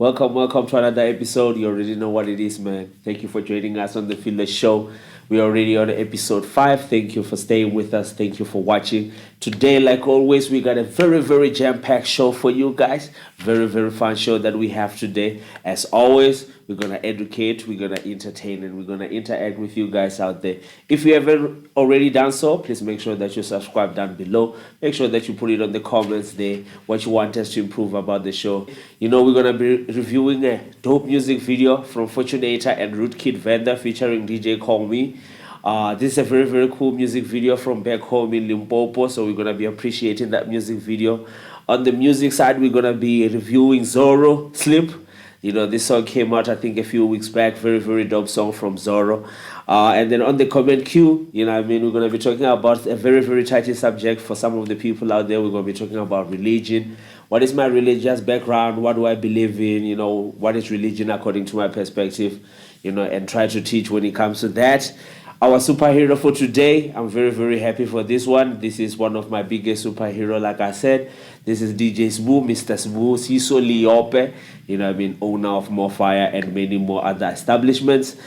Welcome to another episode. You already know what it is, man. Thank you for joining us on the Filler Show. We're already on episode 5. Thank you for staying with us. Thank you for watching. Today, like always, we got a very jam-packed show for you guys. Very fun show that we have today. As always, we're going to educate, we're going to entertain, and we're going to interact with you guys out there. If you haven't already done so, please make sure that you subscribe down below. Make sure that you put it on the comments there, what you want us to improve about the show. You know, we're going to be reviewing a dope music video from Fortunator and Rudekid Venda featuring DJ Call Me. This is a very cool music video from back home in Limpopo, so we're going to be appreciating that music video. On the music side, we're going to be reviewing Zorro, Slip. You know, this song came out, I think, a few weeks back. Very dope song from Zorro. And then on the comment queue, you know what I mean, we're going to be talking about a very touchy subject for some of the people out there. We're going to be talking about religion. What is my religious background? What do I believe in? You know, what is religion according to my perspective? You know, and try to teach when it comes to that. Our superhero for today, I'm very happy for this one. This is one of my biggest superhero, like I said. This is DJ Smoo, Mr. Smoo, Siso Liope, you know what I mean, owner of More Fire and many more other establishments.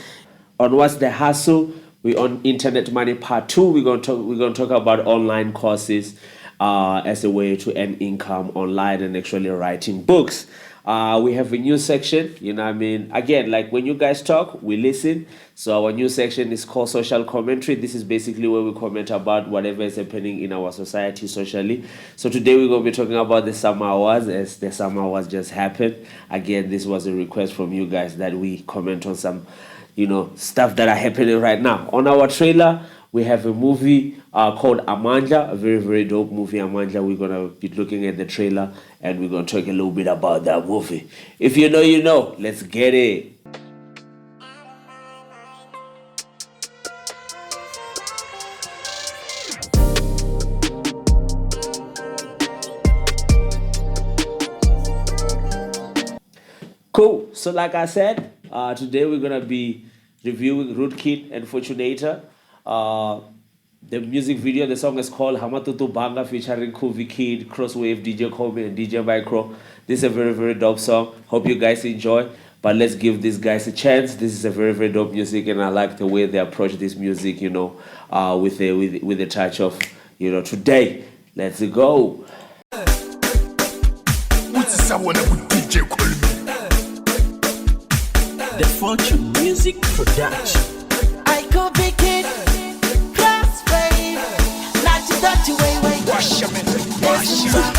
On What's the Hustle, we're on Internet Money Part 2. We're going to talk about online courses as a way to earn income online and actually writing books. We have a new section, you know what I mean. Again, like when you guys talk, we listen. So our new section is called Social Commentary. This is basically where we comment about whatever is happening in our society socially. So today we're going to be talking about the Summer Awards, as the Summer Awards just happened. Again, this was a request from you guys that we comment on some, you know, stuff that are happening right now. On our trailer, we have a movie called Amandla, a very dope movie, Amandla. We're going to be looking at the trailer and we're going to talk a little bit about that movie. If you know, you know. Let's get it. Cool. So like I said, today we're going to be reviewing Rudekid and Fortunator. The music video, the song is called Hamatutu Banga featuring Rudekid, Crosswave, DJ Kobe, and DJ Micro. This is a very dope song. Hope you guys enjoy. But let's give these guys a chance. This is a very dope music, and I like the way they approach this music, you know, with a touch of, you know, today. Let's go. The Fortune Music Production. I go big kid, crossway, not to touch away, wait. Wash your man, wash your man.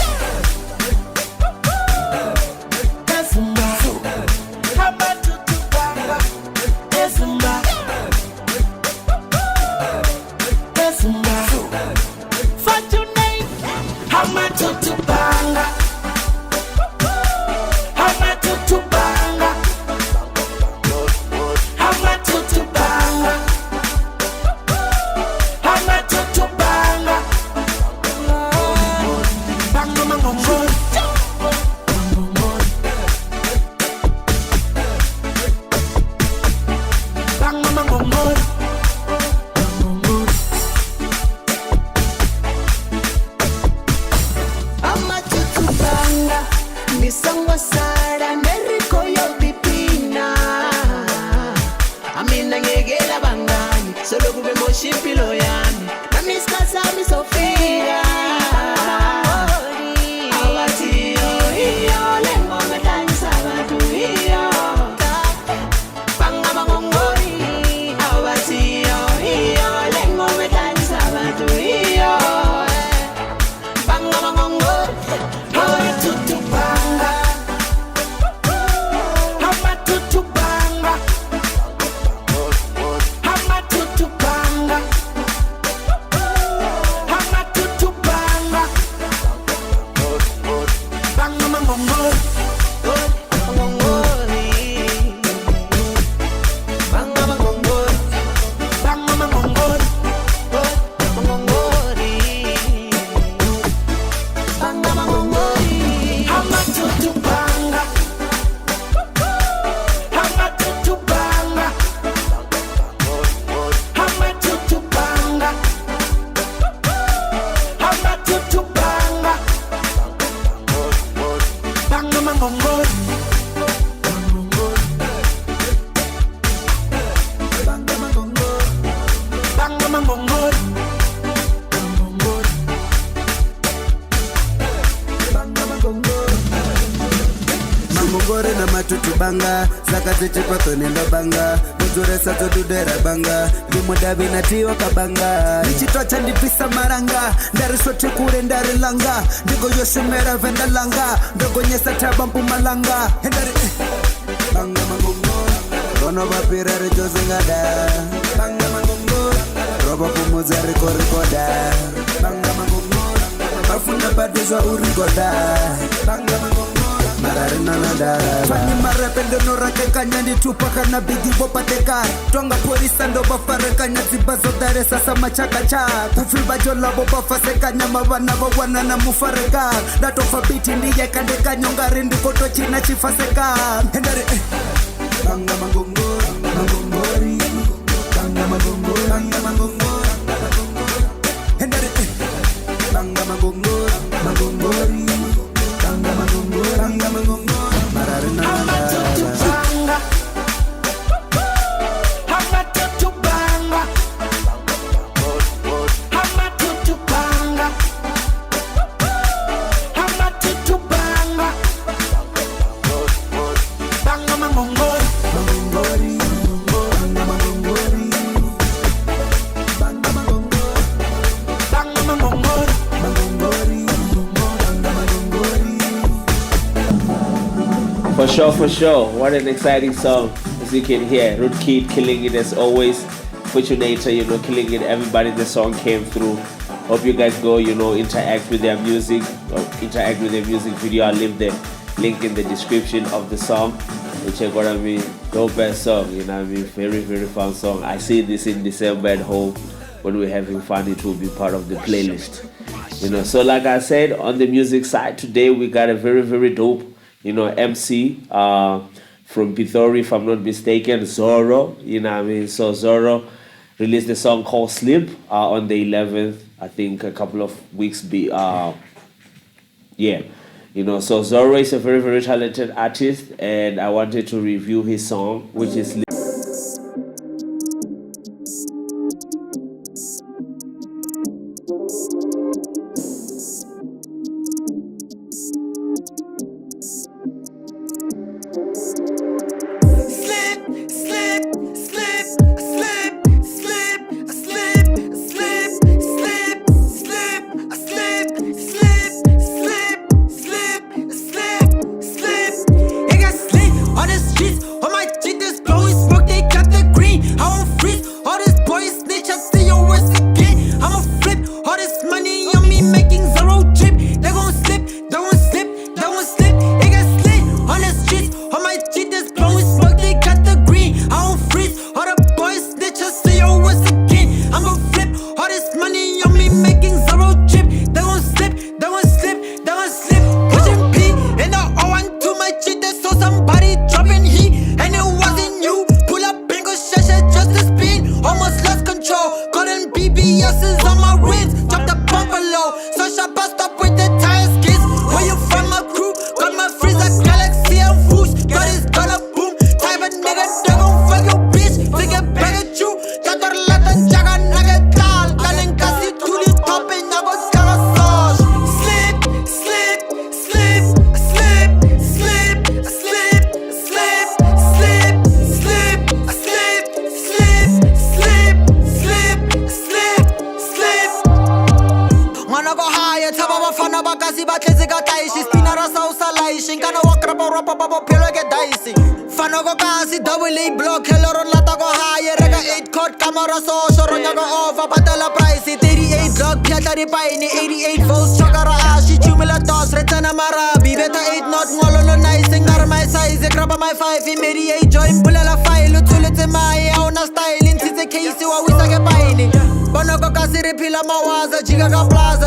Bang Banga mangongori. Mangongore na matutu banga Zakazi chipato nenda banga Muzure sato dudera banga Limudabi na tiwa kabanga Nichitocha ndipisa maranga Ndari sote kure ndari langa Ndigo yoshimera venda langa Ndogo nyesa tabampu malanga Hendari Banga mangongore Rono bapirare jose ngada Banga mangongore Robo pumuzari korikoda Banga mangongore Bafuna baduzwa urigoda Banga mangongore Fanyi marepende no rakeka nyandi tupaka na bigi bopateka Tonga porisa ndo bafareka nyazibazo dare sasa machakacha Kufiba jola bopafaseka nyama wana wana na mufareka Natofa biti ndiye kandeka nyongari ndikoto china chifaseka Hendari Banga mangongori Mangongori Banga mangongori Banga mangongori Hendari Banga mangongori Mangongori For sure. What an exciting song. As you can hear, Rudekid killing it as always. Fortunator, killing it. Everybody in the song came through. Hope you guys go, interact with their music, or interact with their music video. I'll leave the link in the description of the song. And check what I mean. Dope ass song, very, very fun song. I see this in December at home. When we're having fun, it will be part of the playlist. So like I said, on the music side today, we got a very, very dope MC from Pithori, if I'm not mistaken, Zorro, So Zorro released a song called Sleep on the 11th, I think a couple of weeks So Zorro is a very, very talented artist, and I wanted to review his song, which is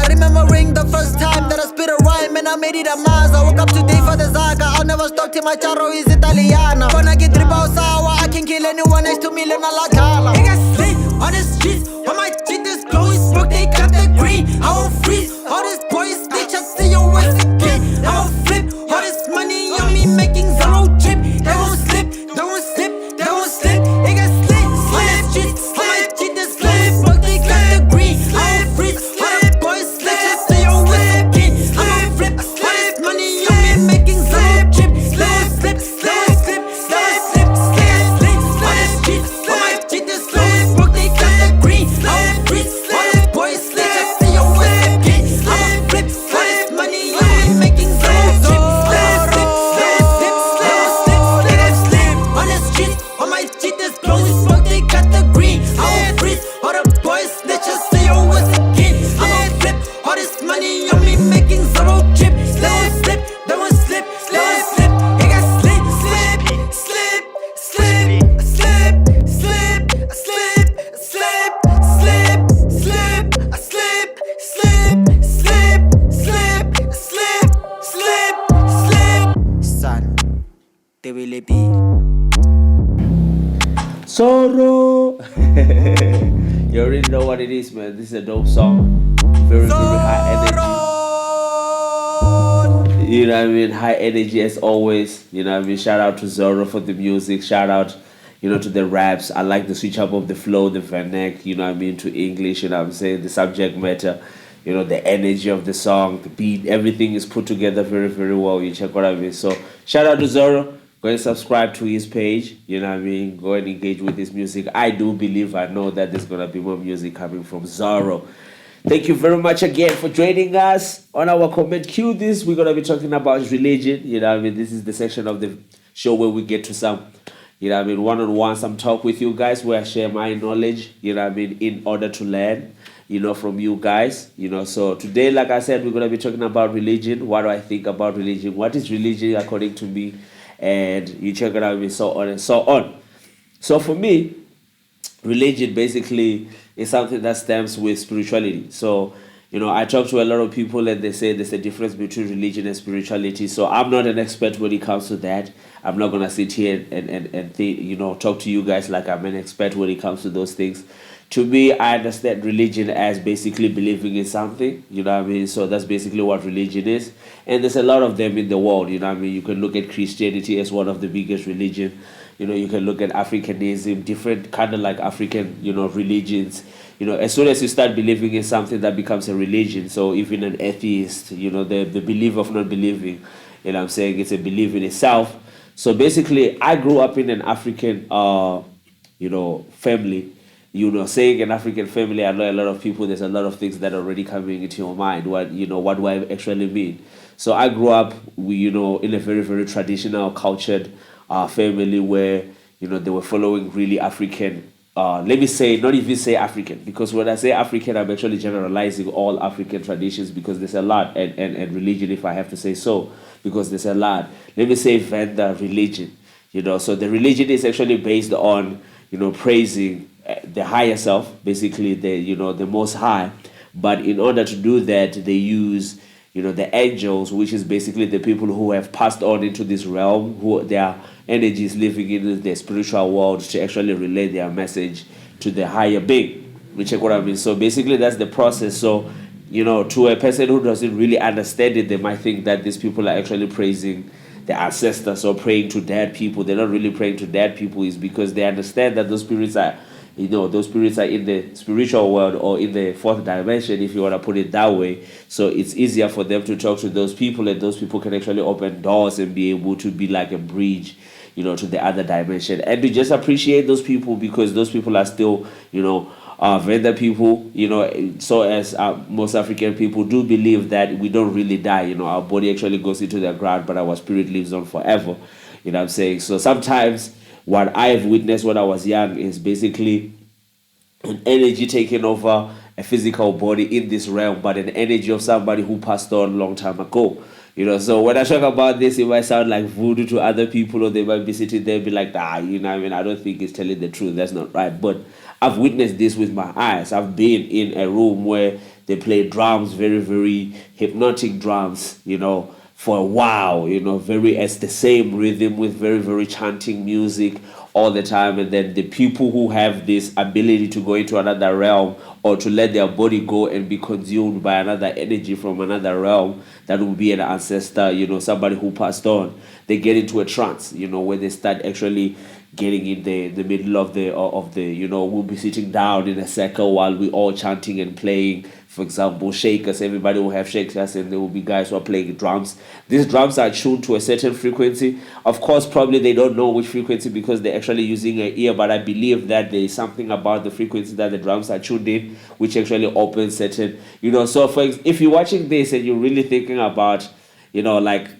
Remembering the first time that I spit a rhyme and I made it a maza. Woke up today for the zaga, I'll never stop till my charo is Italiana. When I get drip out sour, I can kill anyone next to me, learn a la jala. Niggas sleep on the streets, when my cheat is blowing smoke, they got the green. I won't freeze, all these boys, they just see your waist again. I won't flip, all this money on me making zero trip. They won't slip, they won't slip, they won't slip. Niggas sleep on the streets, when my cheat is blowing smoke, they what it is, man. This is a dope song. Very, very high energy. You know what I mean? High energy as always. You know what I mean? Shout out to Zoro for the music. Shout out, to the raps. I like the switch up of the flow, the vernac, you know what I mean, to English, you know what I'm saying? The subject matter, the energy of the song, the beat, everything is put together very, very well. You check what I mean? So shout out to Zoro. Go and subscribe to his page. You know what I mean? Go and engage with his music. I do believe, I know that there's going to be more music coming from Zoro. Thank you very much again for joining us on our comment queue. We're going to be talking about religion. You know what I mean? This is the section of the show where we get to some, one-on-one, some talk with you guys where I share my knowledge, in order to learn, from you guys. So today, like I said, we're going to be talking about religion. What do I think about religion? What is religion according to me? And you check it out and so on and so on. So for me, religion basically is something that stems with spirituality. So, I talk to a lot of people and they say there's a difference between religion and spirituality. So I'm not an expert when it comes to that. I'm not going to sit here and talk to you guys like I'm an expert when it comes to those things. To me, I understand religion as basically believing in something, you know what I mean? So that's basically what religion is. And there's a lot of them in the world, you know what I mean? You can look at Christianity as one of the biggest religion. You can look at Africanism, different kind of like African, religions. As soon as you start believing in something, that becomes a religion. So even an atheist, the belief of not believing, I'm saying it's a belief in itself. So basically, I grew up in an African, family. Saying an African family, I know a lot of people, there's a lot of things that are already coming into your mind. What do I actually mean? So I grew up, in a very, very traditional, cultured family where, they were following really African, let me say, not even say African, because when I say African, I'm actually generalizing all African traditions because there's a lot, and religion, if I have to say so, because there's a lot. Let me say Venda religion, so the religion is actually based on, praising the higher self, basically the most high. But in order to do that, they use, the angels, which is basically the people who have passed on into this realm, who their energy is living in the spiritual world, to actually relay their message to the higher being. You check what I mean? So basically that's the process. So, to a person who doesn't really understand it, they might think that these people are actually praising the ancestors or praying to dead people. They're not really praying to dead people, is because they understand that those spirits are in the spiritual world or in the fourth dimension, if you want to put it that way. So it's easier for them to talk to those people, and those people can actually open doors and be able to be like a bridge, to the other dimension. And to just appreciate those people, because those people are still, Venda people, so as most African people do believe that we don't really die. Our body actually goes into the ground, but our spirit lives on forever. You know what I'm saying? So sometimes what I've witnessed when I was young is basically an energy taking over a physical body in this realm, but an energy of somebody who passed on a long time ago. So when I talk about this, it might sound like voodoo to other people, or they might be sitting there and be like, I don't think it's telling the truth. That's not right. But I've witnessed this with my eyes. I've been in a room where they play drums, very, very hypnotic drums, for a while, it's the same rhythm with very, very chanting music all the time. And then the people who have this ability to go into another realm, or to let their body go and be consumed by another energy from another realm, that will be an ancestor, somebody who passed on, they get into a trance, where they start actually getting in the middle of the we'll be sitting down in a circle while we all chanting and playing. For example, shakers, everybody will have shakers, and there will be guys who are playing drums. These drums are tuned to a certain frequency. Of course, probably they don't know which frequency because they're actually using an ear, but I believe that there is something about the frequency that the drums are tuned in, which actually opens certain, so if you're watching this and you're really thinking about, like,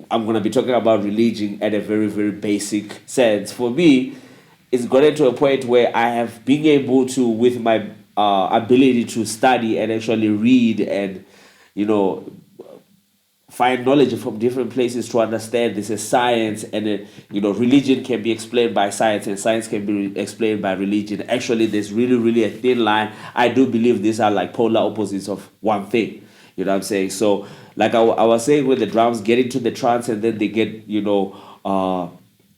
I'm going to be talking about religion at a very, very basic sense. For me, it's gotten to a point where I have been able to, with my ability to study and actually read and, find knowledge from different places, to understand this is science, and religion can be explained by science, and science can be explained by religion. Actually, there's really, really a thin line. I do believe these are like polar opposites of one thing. You know what I'm saying? So, like I was saying, with the drums, get into the trance, and then they get,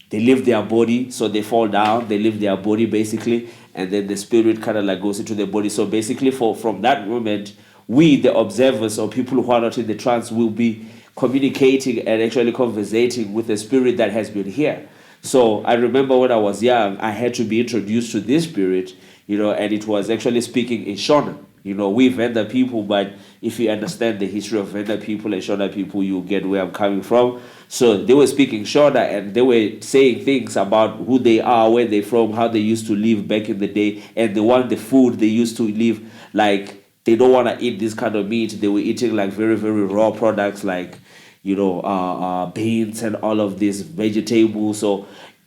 they leave their body, so they fall down, they leave their body basically, and then the spirit kind of like goes into the body. So basically, from that moment, we, the observers or people who are not in the trance, will be communicating and actually conversating with the spirit that has been here. So I remember when I was young, I had to be introduced to this spirit, and it was actually speaking in Shona. We Venda people, but if you understand the history of Venda people and Shona people, you get where I'm coming from. So they were speaking Shona, and they were saying things about who they are, where they're from, how they used to live back in the day, and they want the food they used to live like. They don't want to eat this kind of meat. They were eating like very, very raw products like, beans and all of these vegetables. So,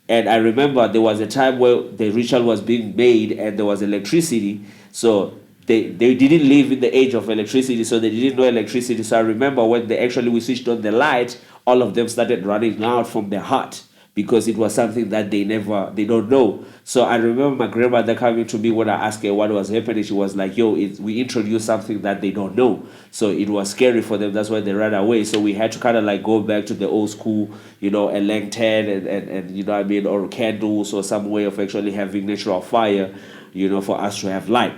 and I remember there was a time where the ritual was being made and there was electricity. So they didn't live in the age of electricity, so they didn't know electricity. So I remember when we switched on the light, all of them started running out from their hut, because it was something that they don't know. So I remember my grandmother coming to me when I asked her what was happening. She was like, we introduced something that they don't know. So it was scary for them. That's why they ran away. So we had to kind of like go back to the old school, a lantern and or candles, or some way of actually having natural fire, for us to have light.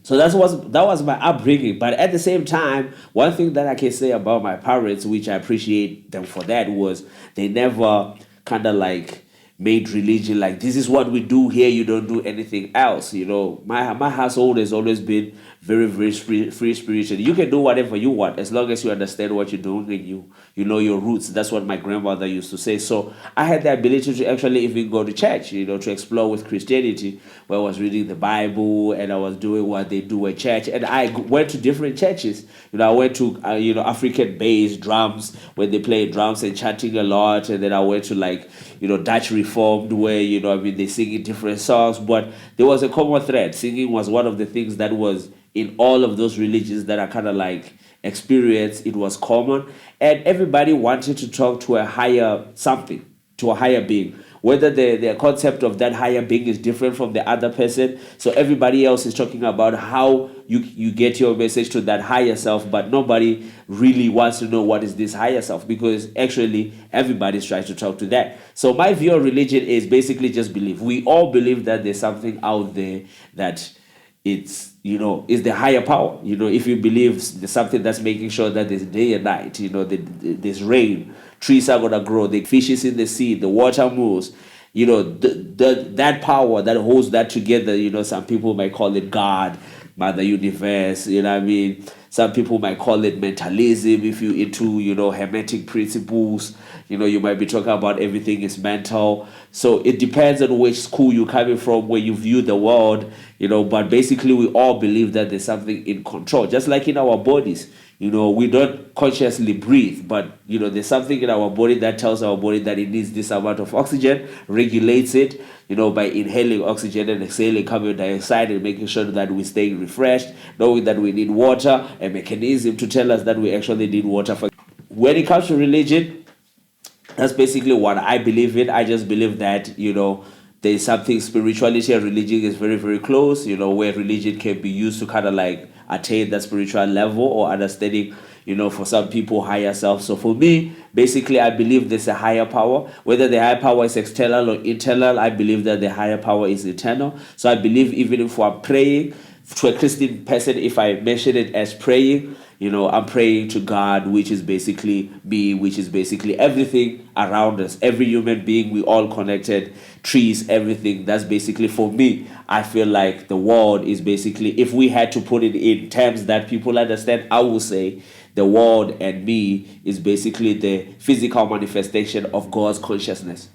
So that was my upbringing. But at the same time, one thing that I can say about my parents, which I appreciate them for that, was they never kind of like made religion like, this is what we do here, you don't do anything else. My household has always been very, very free spiritual. You can do whatever you want as long as you understand what you're doing and you know your roots. That's what my grandmother used to say. So I had the ability to actually even go to church, to explore with Christianity, where I was reading the Bible and I was doing what they do at church. And I went to different churches. I went to African bass drums, where they play drums and chanting a lot. And then I went to like Dutch Reformed, where they sing different songs. But there was a common thread. Singing was one of the things that was in all of those religions that I kind of like experienced. It was common, and everybody wanted to talk to a higher something, to a higher being, whether the concept of that higher being is different from the other person. So everybody else is talking about how you get your message to that higher self, but nobody really wants to know what is this higher self, because actually everybody's trying to talk to that. So my view of religion is basically just belief. We all believe that there's something out there that it's is the higher power. If you believe there's something that's making sure that there's day and night, there's rain, trees are gonna grow, the fishes in the sea, the water moves, that power that holds that together. Some people might call it God, Mother Universe, some people might call it mentalism. If you're into hermetic principles, you might be talking about everything is mental. So it depends on which school you're coming from, where you view the world, but basically we all believe that there's something in control, just like in our bodies. We don't consciously breathe, but there's something in our body that tells our body that it needs this amount of oxygen, regulates it, by inhaling oxygen and exhaling carbon dioxide, and making sure that we stay refreshed, knowing that we need water, a mechanism to tell us that we actually need water. When it comes to religion, that's basically what I believe in. I just believe that, there's something, spirituality and religion is very, very close, where religion can be used to kind of like attain that spiritual level or understanding, for some people, higher self. So for me, basically, I believe there's a higher power. Whether the higher power is external or internal, I believe that the higher power is eternal. So I believe even if we're praying, to a Christian person, if I mention it as praying, I'm praying to God, which is basically me, which is basically everything around us. Every human being, we all connected, trees, everything. That's basically, for me, I feel like the world is basically, if we had to put it in terms that people understand, I would say the world and me is basically the physical manifestation of God's consciousness.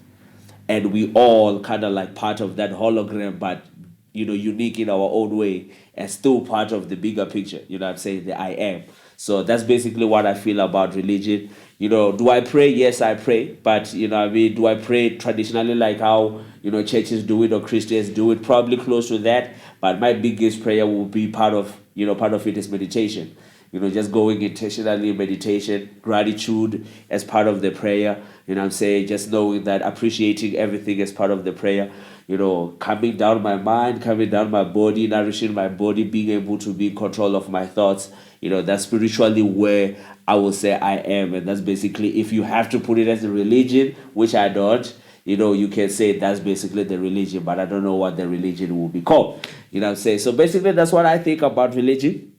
And we all kind of like part of that hologram, but unique in our own way, and still part of the bigger picture, I'm saying, the I am. So that's basically what I feel about religion. Do I pray? Yes, I pray. But, do I pray traditionally like how, churches do it or Christians do it? Probably close to that. But my biggest prayer will be part of it is meditation. Just going intentionally, meditation, gratitude as part of the prayer. I'm saying, just knowing that, appreciating everything as part of the prayer. Calming down my mind, calming down my body, nourishing my body, being able to be in control of my thoughts. That's spiritually where I will say I am. And that's basically, if you have to put it as a religion, which I don't, you can say that's basically the religion, but I don't know what the religion will be called. You know what I'm saying? So basically, that's what I think about religion.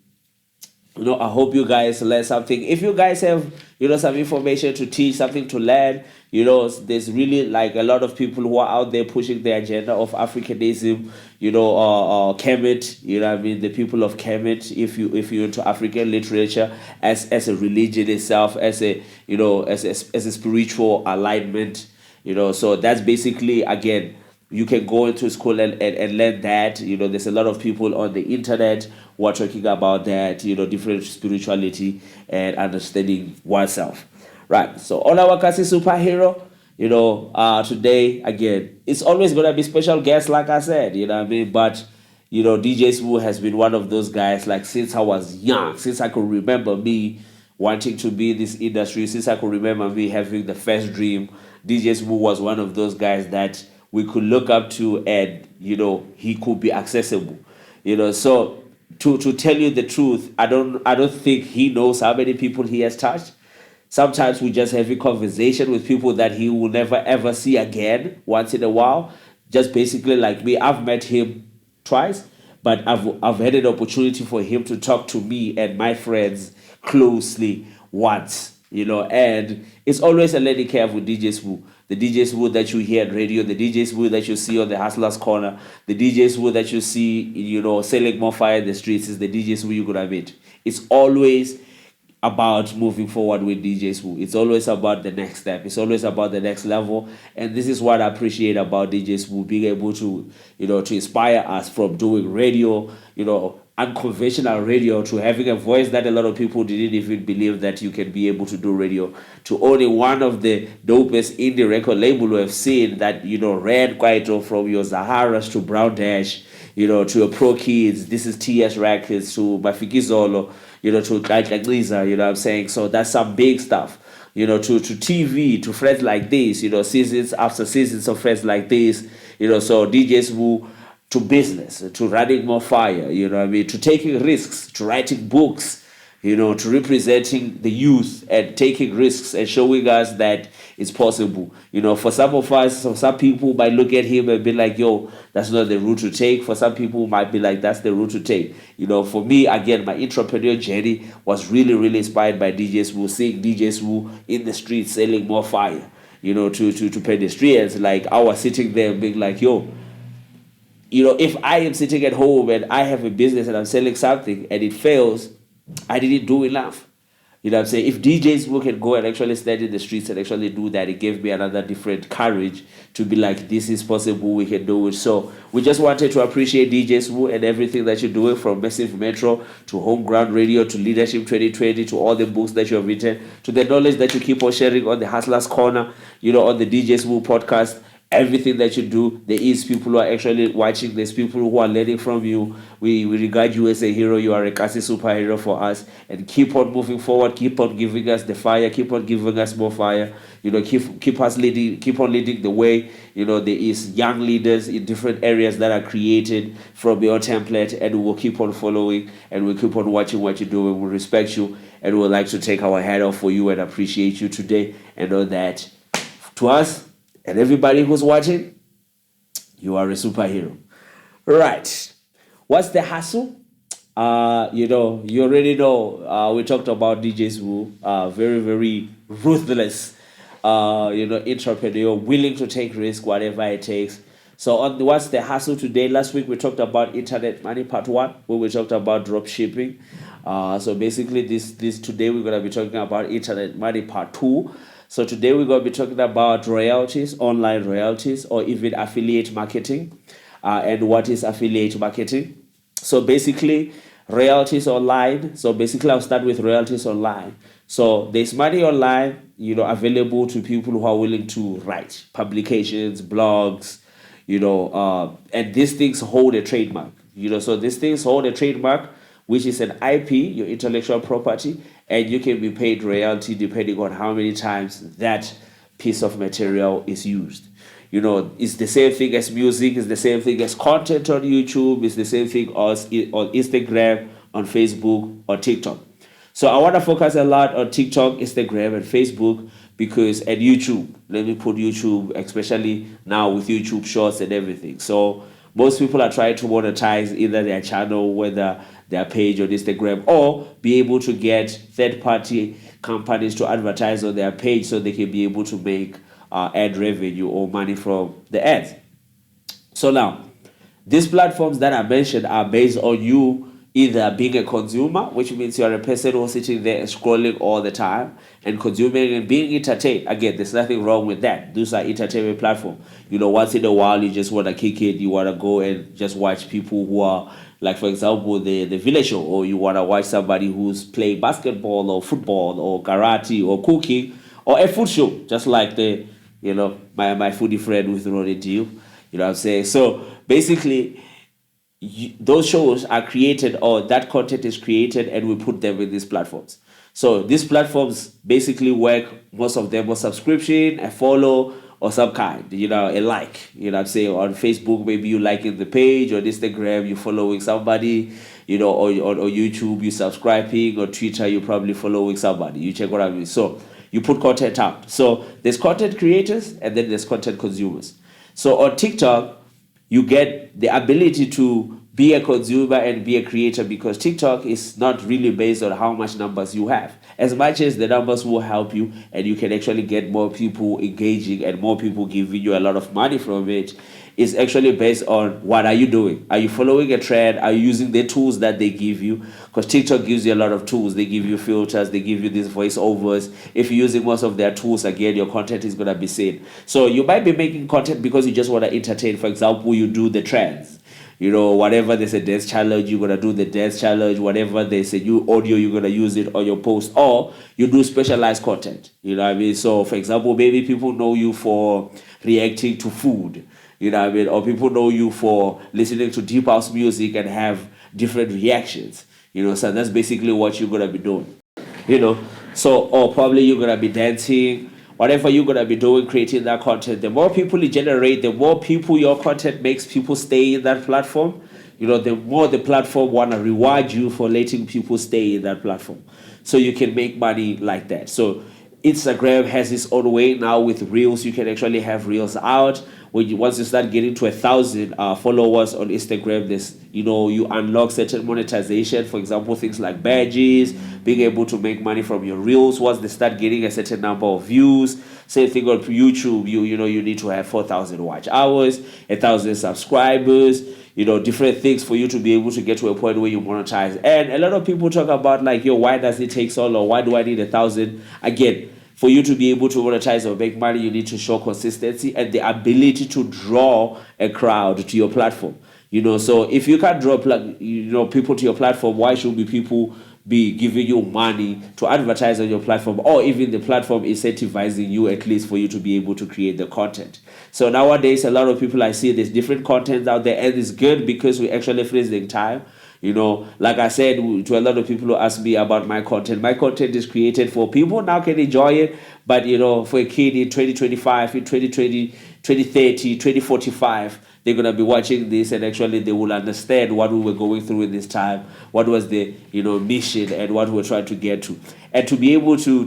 I hope you guys learn something. If you guys have, some information to teach, something to learn, there's really like a lot of people who are out there pushing the agenda of Africanism, Kemet, the people of Kemet, if you're into African literature as a religion itself, as a, as a spiritual alignment, so that's basically, again, you can go into school and learn that. There's a lot of people on the internet who are talking about that, different spirituality and understanding oneself. Right. So on our Kasi Superhero, today, again, it's always going to be special guests, like I said, But, DJ Smooth has been one of those guys, like, since I was young, since I could remember me wanting to be in this industry, since I could remember me having the first dream, DJ Smooth was one of those guys that we could look up to, and he could be accessible. So to tell you the truth, I don't think he knows how many people he has touched. Sometimes we just have a conversation with people that he will never ever see again once in a while. Just basically like me, I've met him twice, but I've had an opportunity for him to talk to me and my friends closely once. And it's always a learning curve with DJ Smooth. The DJ Smooth that you hear on radio, the DJ Smooth that you see on the Hustler's Corner, the DJ Smooth that you see, selling more fire in the streets is the DJ Smooth you're gonna meet. It's always about moving forward with DJ Smooth. It's always about the next step. It's always about the next level. And this is what I appreciate about DJ Smooth, being able to, to inspire us from doing radio, unconventional radio, to having a voice that a lot of people didn't even believe that you can be able to do radio, to owning one of the dopest indie record label we have seen that, ran quite from your Zaharas to Brown Dash, to your Pro Kids. This is TS Records, to Mafiki Zolo, to like Lisa, what I'm saying? So that's some big stuff. To TV, to friends like this, seasons after seasons of friends like this, so DJs who, to business, to running more fire, to taking risks, to writing books, to representing the youth and taking risks and showing us that it's possible. For some of us, some people might look at him and be like, yo, that's not the route to take. For some people might be like, that's the route to take. For me, again, my entrepreneur journey was really, really inspired by DJ Smooth, seeing DJ Smooth in the streets selling more fire, to pedestrians. Like, I was sitting there being like, yo, if I am sitting at home and I have a business and I'm selling something and it fails, I didn't do enough. What I'm saying? If DJs who can go and actually stand in the streets and actually do that, it gave me another different courage to be like, this is possible, we can do it. So we just wanted to appreciate DJs who and everything that you're doing, from Massive Metro to Homeground Radio to Leadership 2020 to all the books that you have written, to the knowledge that you keep on sharing on the Hustler's Corner, on the DJs Who podcast. Everything that you do, there is people who are actually watching. There's people who are learning from you. We regard you as a hero. You are a Kasi superhero for us. And keep on moving forward. Keep on giving us the fire. Keep on giving us more fire. Keep us leading. Keep on leading the way. There is young leaders in different areas that are created from your template, and we will keep on following, and we'll keep on watching what you're doing. We respect you, and we would like to take our hat off for you and appreciate you today, and know that to us and everybody who's watching, you are a superhero. Right. What's the hustle? You already know. We talked about DJs who are very, very ruthless, entrepreneur, willing to take risk, whatever it takes. So on what's the hustle today? Last week we talked about internet money part 1, where we talked about drop shipping. So basically this today we're gonna be talking about internet money part 2. So today we're going to be talking about royalties, online royalties, or even affiliate marketing. And what is affiliate marketing? So basically, royalties online. So basically, I'll start with royalties online. So there's money online, available to people who are willing to write publications, blogs, and these things hold a trademark. So these things hold a trademark, which is an IP, your intellectual property, and you can be paid royalty depending on how many times that piece of material is used. It's the same thing as music, it's the same thing as content on YouTube, it's the same thing as on Instagram, on Facebook, or TikTok. So I want to focus a lot on TikTok, Instagram, and Facebook and YouTube. Let me put YouTube, especially now with YouTube Shorts and everything. So most people are trying to monetize either their channel, whether their page on Instagram, or be able to get third-party companies to advertise on their page so they can be able to make ad revenue or money from the ads. So now, these platforms that I mentioned are based on you either being a consumer, which means you're a person who's sitting there scrolling all the time and consuming and being entertained. Again, there's nothing wrong with that. Those are entertainment platforms. Once in a while, you just want to kick it. You want to go and just watch people who are, like, for example, the Village Show, or you want to watch somebody who's playing basketball or football or karate or cooking or a food show, just like my foodie friend with Rudekid. You know what I'm saying? So basically, those shows are created, or that content is created, and we put them in these platforms. So these platforms basically work, most of them, on subscription, a follow, or some kind, a like. You know what I'm saying? On Facebook, maybe you liking the page. On Instagram, you following somebody. Or YouTube, you subscribing. Or Twitter, you probably following somebody. You check what I mean. So you put content up. So there's content creators, and then there's content consumers. So on TikTok, you get the ability to be a consumer and be a creator, because TikTok is not really based on how much numbers you have. As much as the numbers will help you and you can actually get more people engaging and more people giving you a lot of money from it, is actually based on what are you doing. Are you following a trend? Are you using the tools that they give you? Because TikTok gives you a lot of tools. They give you filters. They give you these voiceovers. If you're using most of their tools, again, your content is going to be seen. So you might be making content because you just want to entertain. For example, you do the trends. Whatever there's a dance challenge, you're going to do the dance challenge. Whatever there's a new audio, you're going to use it on your post. Or you do specialized content. You know what I mean? So, for example, maybe people know you for reacting to food. You know what I mean? Or people know you for listening to deep house music and have different reactions. So that's basically what you're going to be doing. So, or probably you're going to be dancing. Whatever you're going to be doing, creating that content, the more people you generate, the more people your content makes people stay in that platform, the more the platform want to reward you for letting people stay in that platform. So you can make money like that. So Instagram has its own way now with Reels. You can actually have Reels out. Once you start getting to 1,000 followers on Instagram, you unlock certain monetization. For example, things like badges, being able to make money from your Reels. Once they start getting a certain number of views, same thing on YouTube. You need to have 4,000 watch hours, 1,000 subscribers. Different things for you to be able to get to a point where you monetize. And a lot of people talk about why does it take so long? Why do I need 1,000? Again, for you to be able to monetize or make money, you need to show consistency and the ability to draw a crowd to your platform. So if you can't draw people to your platform, why should people be giving you money to advertise on your platform, or even the platform incentivizing you at least for you to be able to create the content? So nowadays, a lot of people, I see there's different content out there, and it's good because we actually freezing time. Like I said to a lot of people who ask me about my content is created for people now can enjoy it, but for a kid in 2025, in 2020, 2030, 2045, they're going to be watching this, and actually they will understand what we were going through in this time, what was the mission, and what we're trying to get to, and to be able to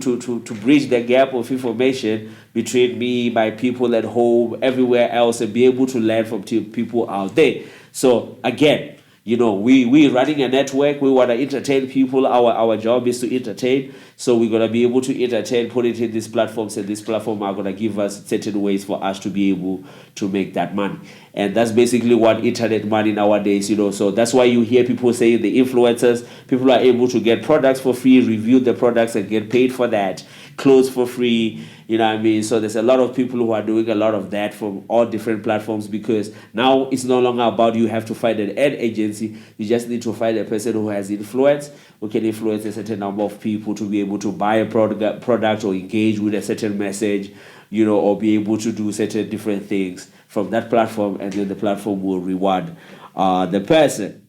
bridge the gap of information between me, my people at home, everywhere else, and be able to learn from people out there. So again, we running a network. We want to entertain people. Our job is to entertain. So we're going to be able to entertain, put it in these platforms, and these platforms are going to give us certain ways for us to be able to make that money. And that's basically what internet money nowadays, So that's why you hear people saying the influencers, people are able to get products for free, review the products and get paid for that, clothes for free. You know what I mean? So there's a lot of people who are doing a lot of that from all different platforms, because now it's no longer about you have to find an ad agency. You just need to find a person who has influence, who can influence a certain number of people to be able to buy a product or engage with a certain message, or be able to do certain different things from that platform, and then the platform will reward the person.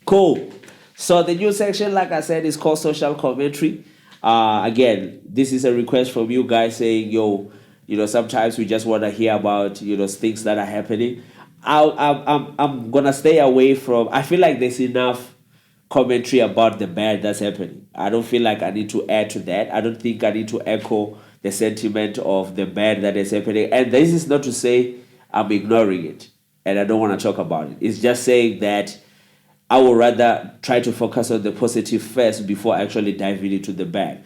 Cool. So the new section, like I said, is called social commentary. Again, this is a request from you guys saying, sometimes we just want to hear about, things that are happening. I'm going to stay away from, I feel like there's enough commentary about the bad that's happening. I don't feel like I need to add to that. I don't think I need to echo the sentiment of the bad that is happening. And this is not to say I'm ignoring it and I don't want to talk about it. It's just saying that I would rather try to focus on the positive first before actually diving into the bad.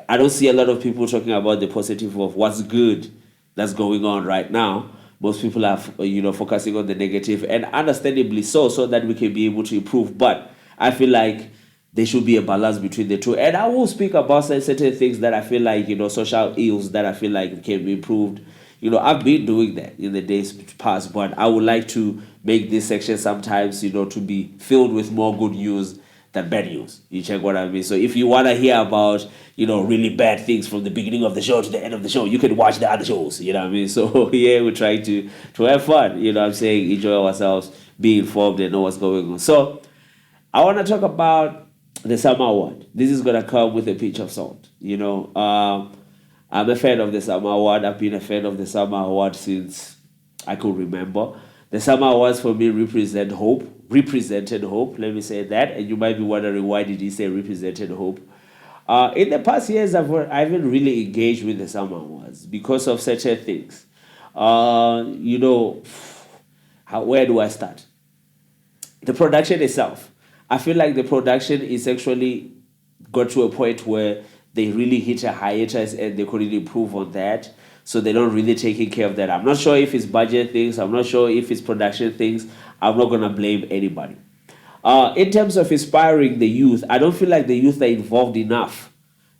I don't see a lot of people talking about the positive of what's good that's going on right now. Most people are, focusing on the negative, and understandably so that we can be able to improve. But I feel like there should be a balance between the two. And I will speak about certain things that I feel like, social ills that I feel like can be improved. I've been doing that in the days past, but I would like to make this section sometimes, to be filled with more good news than bad news. You check what I mean? So if you want to hear about, really bad things from the beginning of the show to the end of the show, you can watch the other shows. You know what I mean? So yeah, we're trying to have fun. I'm saying enjoy ourselves, be informed, and know what's going on. So I want to talk about the Summer Award. This is going to come with a pinch of salt. I'm a fan of the Summer Award. I've been a fan of the Summer Award since I could remember. The Summer Awards for me represented hope. Let me say that. And you might be wondering, why did he say represented hope? In the past years, I haven't really engaged with the Summer Awards because of certain things. Where do I start? The production itself. I feel like the production is actually got to a point where they really hit a hiatus and they couldn't improve on that. So they're not really taking care of that. I'm not sure if it's budget things. I'm not sure if it's production things. I'm not going to blame anybody. In terms of inspiring the youth, I don't feel like the youth are involved enough.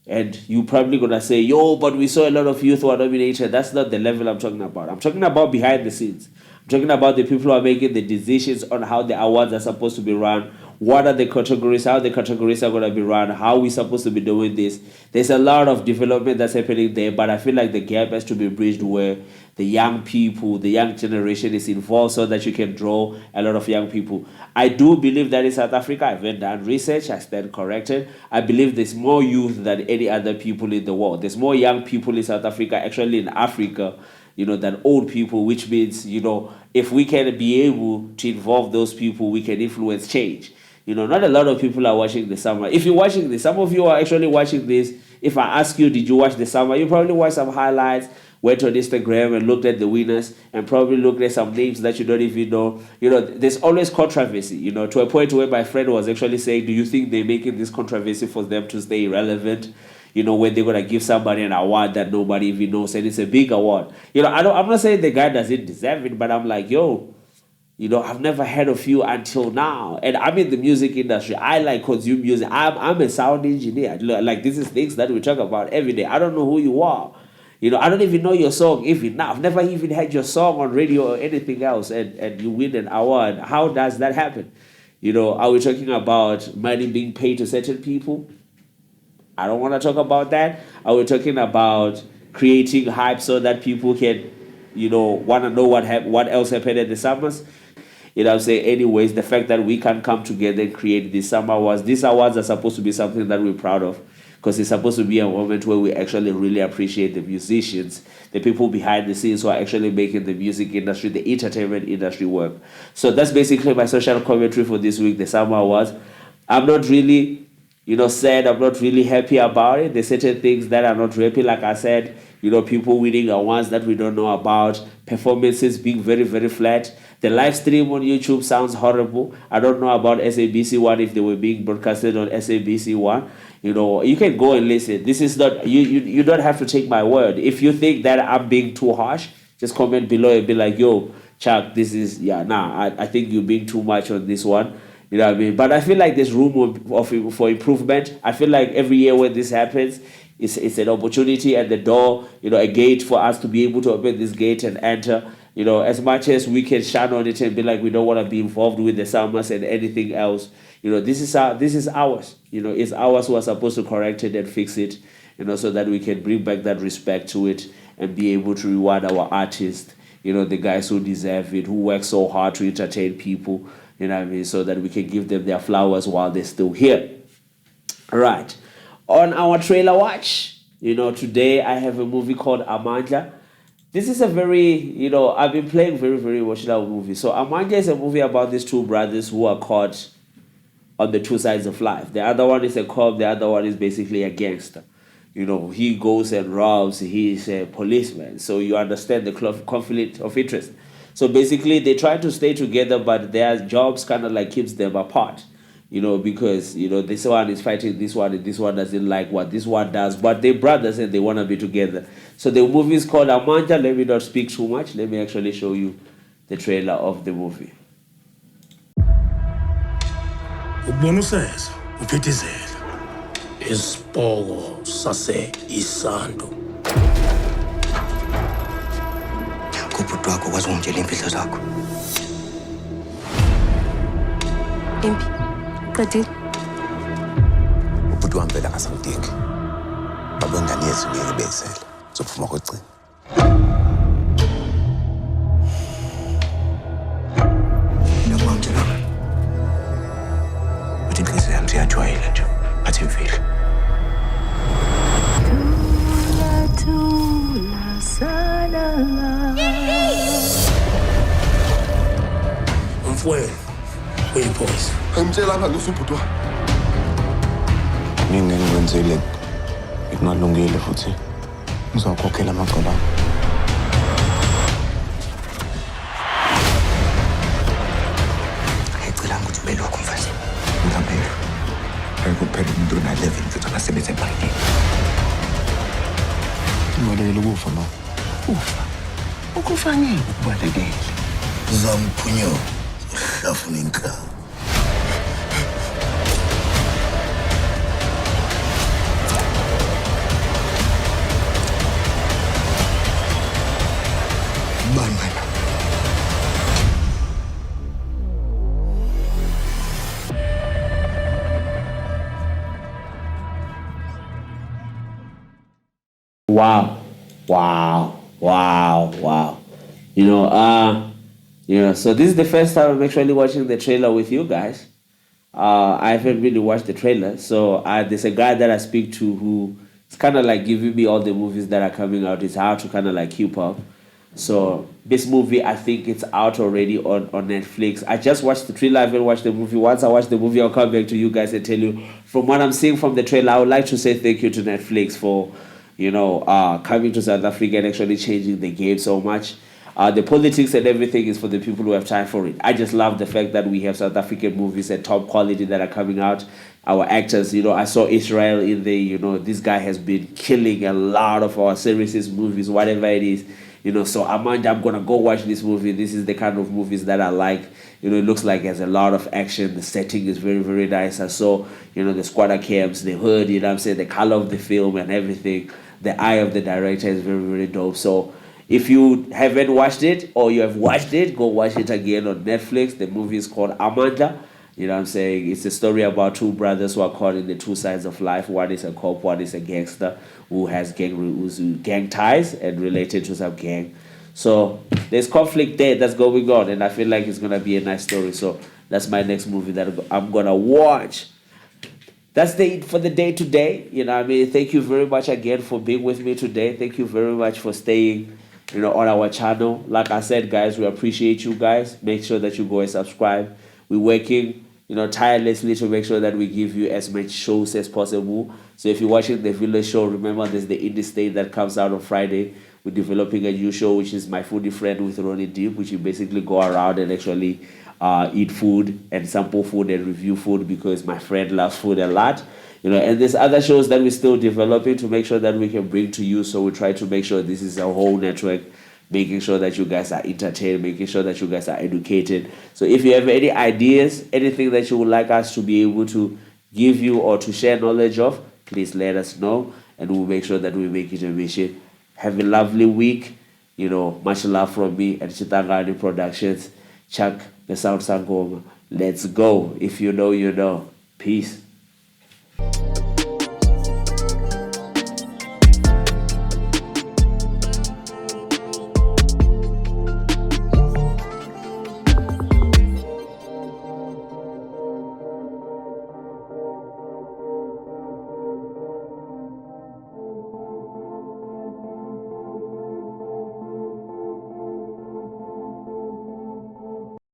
And you're probably going to say, but we saw a lot of youth who are nominated. That's not the level I'm talking about. I'm talking about behind the scenes. I'm talking about the people who are making the decisions on how the awards are supposed to be run. What are the categories, how the categories are going to be run, how we're supposed to be doing this. There's a lot of development that's happening there, but I feel like the gap has to be bridged where the young people, the young generation is involved so that you can draw a lot of young people. I do believe that in South Africa, I've done research, I stand corrected. I believe there's more youth than any other people in the world. There's more young people in South Africa, actually in Africa, than old people, which means, if we can be able to involve those people, we can influence change. Not a lot of people are watching the summer. If you're watching this, some of you are actually watching this. If I ask you, did you watch the summer? You probably watched some highlights, went on Instagram and looked at the winners and probably looked at some names that you don't even know. There's always controversy, to a point where my friend was actually saying, do you think they're making this controversy for them to stay relevant? When they're going to give somebody an award that nobody even knows, and it's a big award. I'm not saying the guy doesn't deserve it, but I'm like, I've never heard of you until now. And I'm in the music industry. I like consume music. I'm a sound engineer. Like, this is things that we talk about every day. I don't know who you are. I don't even know your song even now. I've never even heard your song on radio or anything else, and you win an award. How does that happen? Are we talking about money being paid to certain people? I don't want to talk about that. Are we talking about creating hype so that people can, want to know what else happened at the summers? I'm saying, anyways, the fact that we can come together and create these summer awards. These awards are supposed to be something that we're proud of, because it's supposed to be a moment where we actually really appreciate the musicians, the people behind the scenes who are actually making the music industry, the entertainment industry work. So that's basically my social commentary for this week, the summer awards. I'm not really, sad. I'm not really happy about it. There's certain things that are not happy. Like I said, people winning awards that we don't know about, performances being very, very flat. The live stream on YouTube sounds horrible. I don't know about SABC One, if they were being broadcasted on SABC One. You can go and listen. This is not, you don't have to take my word. If you think that I'm being too harsh, just comment below and be like, Chuck, this is, I think you're being too much on this one. You know what I mean? But I feel like there's room for improvement. I feel like every year when this happens, it's an opportunity at the door, a gate for us to be able to open this gate and enter. As much as we can shine on it and be like, we don't want to be involved with the summers and anything else, this is ours. It's ours who are supposed to correct it and fix it, so that we can bring back that respect to it and be able to reward our artists, the guys who deserve it, who work so hard to entertain people, so that we can give them their flowers while they're still here. All right. On our trailer watch, today I have a movie called Amandla. This is a very, I've been playing very, very emotional movie. So Amandla is a movie about these two brothers who are caught on the two sides of life. The other one is a cop, the other one is basically a gangster. He goes and robs, he's a policeman. So you understand the conflict of interest. So basically they try to stay together, but their jobs kind of like keeps them apart. Because this one is fighting this one and this one doesn't like what this one does, but they're brothers and they want to be together. So the movie is called Amandla. Let me not speak too much. Let me actually show you the trailer of the movie. Ubona useza uphithizela isibhoko sase isando kubhuti wakho kwazi ungitshela imfihlo zakho Impi qedile ubhuti wami vele akasangidingi babe ngane yethu ngeke bezele sophuma kwegcina nokungitshela uthi inhliziyo yami siyajwayela nje athi imfihlo umfowenu uyiphoyisa angitshela lapha ngusubhuti wami mina ngikwenzile ikungalungile futhi ngizokhokhela amacala ami ngicela ukuthi ube lokho mfazi ngizambela ayikuphela umuntu ona-11 futhi abasebenza ebhankini ubalekele ukufa ma ukufa ngeke kubalekele uzamphunywa uhlafuna inhlamba Wow. So this is the first time I'm actually watching the trailer with you guys. I haven't really watched the trailer. So there's a guy that I speak to who is kind of like giving me all the movies that are coming out. It's how to kind of like keep up. So this movie, I think it's out already on Netflix. I just watched the trailer. I haven't watched the movie. Once I watch the movie, I'll come back to you guys and tell you. From what I'm seeing from the trailer, I would like to say thank you to Netflix for coming to South Africa and actually changing the game so much. The politics and everything is for the people who have time for it. I just love the fact that we have South African movies at top quality that are coming out. Our actors, I saw Israel in there, this guy has been killing a lot of our series, movies, whatever it is. So Amanda, I'm going to go watch this movie. This is the kind of movies that I like. It looks like there's a lot of action. The setting is very, very nice. I saw, the squatter camps, the hood, the color of the film and everything. The eye of the director is very, very dope. So if you haven't watched it or you have watched it, go watch it again on Netflix. The movie is called Amandla. It's a story about two brothers who are caught in the two sides of life. One is a cop, one is a gangster who has gang ties and related to some gang. So there's conflict there that's going on, and I feel like it's going to be a nice story. So that's my next movie that I'm going to watch. That's it for the day today. Thank you very much again for being with me today. Thank you very much for staying, on our channel. Like I said, guys, we appreciate you guys. Make sure that you go and subscribe. We're working, tirelessly to make sure that we give you as much shows as possible. So if you're watching the Village Show, remember there's the Indie State that comes out on Friday. We're developing a new show, which is My Foodie Friend with Rudekid, which you basically go around and actually eat food and sample food and review food because my friend loves food a lot. And there's other shows that we're still developing to make sure that we can bring to you. So we try to make sure this is a whole network, making sure that you guys are entertained, making sure that you guys are educated. So if you have any ideas, anything that you would like us to be able to give you or to share knowledge of, please let us know and we'll make sure that we make it a mission. Have a lovely week. Much love from me at Chitangani Productions. Chuck the Sound Sangoma. Let's go. If you know, you know. Peace.